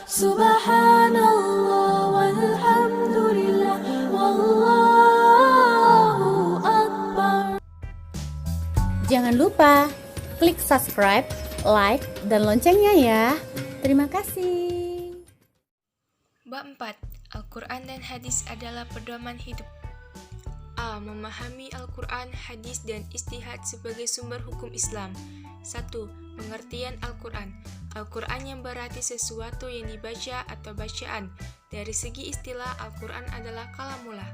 Subhanallah walhamdulillah wallahu akbar. Jangan lupa klik subscribe, like, dan loncengnya ya. Terima kasih. Bab 4. Al-Quran dan hadis adalah pedoman hidup. A. Memahami Al-Quran, hadis, dan ijtihad sebagai sumber hukum Islam. 1. Pengertian Al-Quran. Al-Quran yang berarti sesuatu yang dibaca atau bacaan. Dari segi istilah, Al-Quran adalah kalamullah.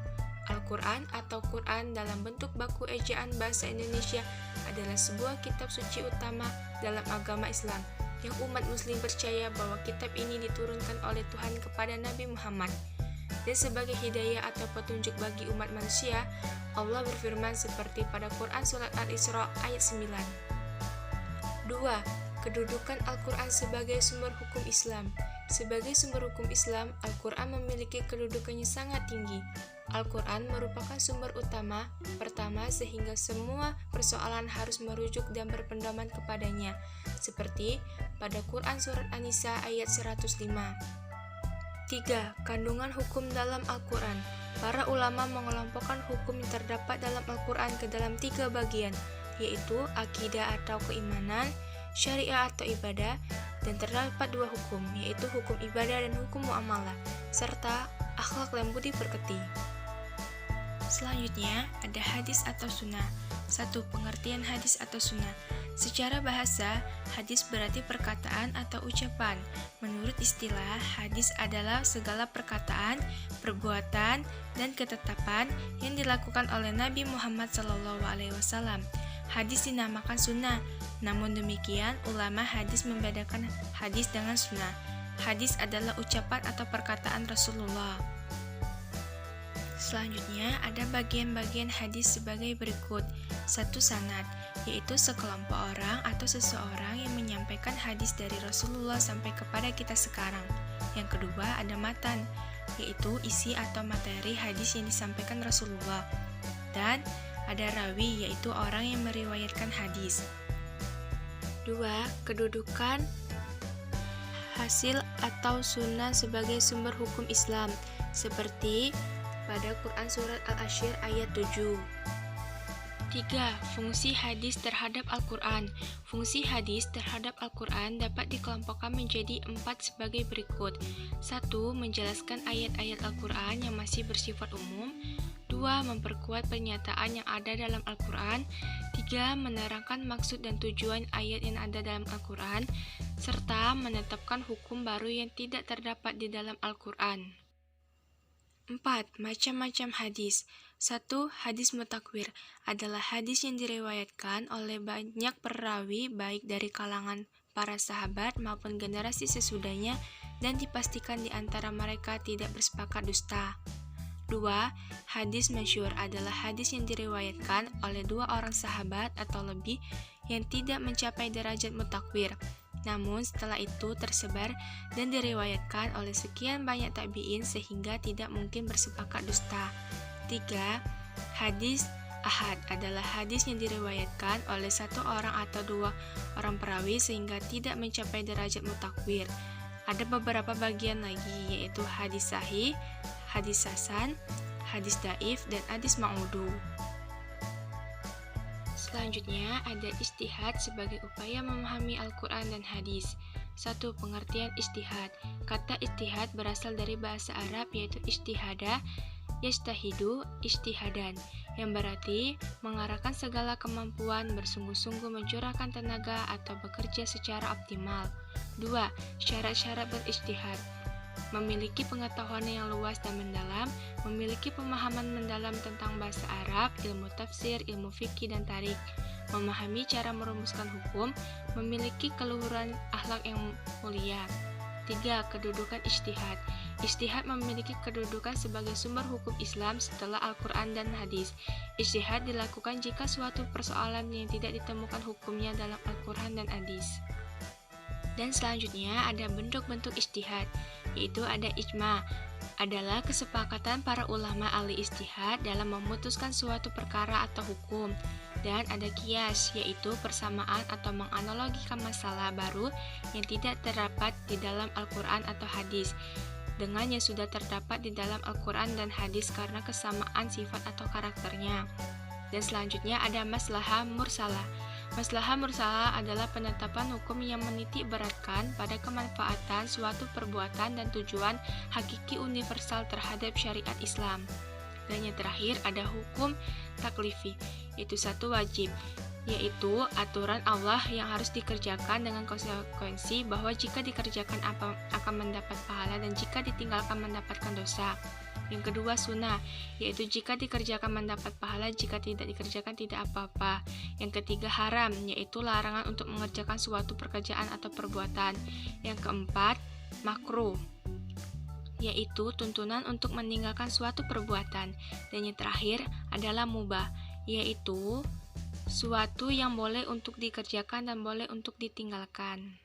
Al-Quran atau Quran dalam bentuk baku ejaan bahasa Indonesia adalah sebuah kitab suci utama dalam agama Islam yang umat muslim percaya bahwa kitab ini diturunkan oleh Tuhan kepada Nabi Muhammad. Dan sebagai hidayah atau petunjuk bagi umat manusia, Allah berfirman seperti pada Quran Surat Al-Isra ayat 9. 2. Kedudukan Al-Quran sebagai sumber hukum Islam. Sebagai sumber hukum Islam, Al-Quran memiliki kedudukannya sangat tinggi. Al-Quran merupakan sumber utama, pertama sehingga semua persoalan harus merujuk dan berpedoman kepadanya, seperti pada Quran Surat An-Nisa ayat 105. 3. Kandungan hukum dalam Al-Quran. Para ulama mengelompokkan hukum yang terdapat dalam Al-Quran ke dalam 3 bagian, yaitu akidah atau keimanan, syariah atau ibadah, dan terdapat 2 hukum, yaitu hukum ibadah dan hukum muamalah, serta akhlak dan budi pekerti. Selanjutnya, ada hadis atau sunnah. 1. Pengertian hadis atau sunnah. Secara bahasa, hadis berarti perkataan atau ucapan. Menurut istilah, hadis adalah segala perkataan, perbuatan, dan ketetapan yang dilakukan oleh Nabi Muhammad SAW. Hadis dinamakan sunnah. Namun demikian, ulama hadis membedakan hadis dengan sunnah. Hadis adalah ucapan atau perkataan Rasulullah. Selanjutnya, ada bagian-bagian hadis sebagai berikut. 1. Sanad, yaitu sekelompok orang atau seseorang yang menyampaikan hadis dari Rasulullah sampai kepada kita sekarang. Yang kedua, ada matan, yaitu isi atau materi hadis yang disampaikan Rasulullah. Dan ada rawi, yaitu orang yang meriwayatkan hadis. 2. Kedudukan hasil atau sunnah sebagai sumber hukum Islam, seperti pada Quran Surat Al-Asyr ayat 7. 3. Fungsi hadis terhadap Al-Quran. Fungsi hadis terhadap Al-Quran dapat dikelompokkan menjadi 4 sebagai berikut. 1. Menjelaskan ayat-ayat Al-Quran yang masih bersifat umum. 2. Memperkuat pernyataan yang ada dalam Al-Quran. 3. Menerangkan maksud dan tujuan ayat yang ada dalam Al-Quran, serta menetapkan hukum baru yang tidak terdapat di dalam Al-Quran. 4. Macam-macam hadis. 1. Hadis mutakwir adalah hadis yang diriwayatkan oleh banyak perawi baik dari kalangan para sahabat maupun generasi sesudahnya dan dipastikan di antara mereka tidak bersepakat dusta. 2. Hadis masyhur adalah hadis yang diriwayatkan oleh 2 orang sahabat atau lebih yang tidak mencapai derajat mutakwir, namun setelah itu tersebar dan diriwayatkan oleh sekian banyak tabi'in sehingga tidak mungkin bersepakat dusta. 3. Hadis ahad adalah hadis yang diriwayatkan oleh 1 orang atau 2 orang perawi sehingga tidak mencapai derajat mutakwir. Ada beberapa bagian lagi, yaitu hadis sahih, hadis hasan, hadis dhaif, dan hadis ma'udu. Selanjutnya, ada ijtihad sebagai upaya memahami Al-Quran dan hadis. 1. Pengertian ijtihad. Kata ijtihad berasal dari bahasa Arab, yaitu ijtihada, yajtahidu, ijtihadan, yang berarti mengarahkan segala kemampuan, bersungguh-sungguh mencurahkan tenaga atau bekerja secara optimal. 2. Syarat-syarat berijtihad. Memiliki pengetahuan yang luas dan mendalam, memiliki pemahaman mendalam tentang bahasa Arab, ilmu tafsir, ilmu fikih dan tarik, memahami cara merumuskan hukum, memiliki keluhuran akhlak yang mulia. 3. Kedudukan ijtihad. Ijtihad memiliki kedudukan sebagai sumber hukum Islam setelah Al-Quran dan hadis. Ijtihad dilakukan jika suatu persoalan yang tidak ditemukan hukumnya dalam Al-Quran dan hadis. Dan selanjutnya ada bentuk-bentuk ijtihad, yaitu ada ijma, adalah kesepakatan para ulama ahli ijtihad dalam memutuskan suatu perkara atau hukum. Dan ada kias, yaitu persamaan atau menganalogikan masalah baru yang tidak terdapat di dalam Al-Quran atau hadis dengan yang sudah terdapat di dalam Al-Quran dan hadis karena kesamaan sifat atau karakternya. Dan selanjutnya ada maslahah mursalah. Maslahah mursalah adalah penetapan hukum yang menitik beratkan pada kemanfaatan suatu perbuatan dan tujuan hakiki universal terhadap syariat Islam. Dan yang terakhir ada hukum taklifi, yaitu satu wajib, yaitu aturan Allah yang harus dikerjakan dengan konsekuensi bahwa jika dikerjakan akan mendapat pahala dan jika ditinggalkan mendapatkan dosa. Yang kedua sunnah, yaitu jika dikerjakan mendapat pahala, jika tidak dikerjakan tidak apa-apa. Yang ketiga haram, yaitu larangan untuk mengerjakan suatu pekerjaan atau perbuatan. Yang keempat makruh, yaitu tuntunan untuk meninggalkan suatu perbuatan. Dan yang terakhir adalah mubah, yaitu suatu yang boleh untuk dikerjakan dan boleh untuk ditinggalkan.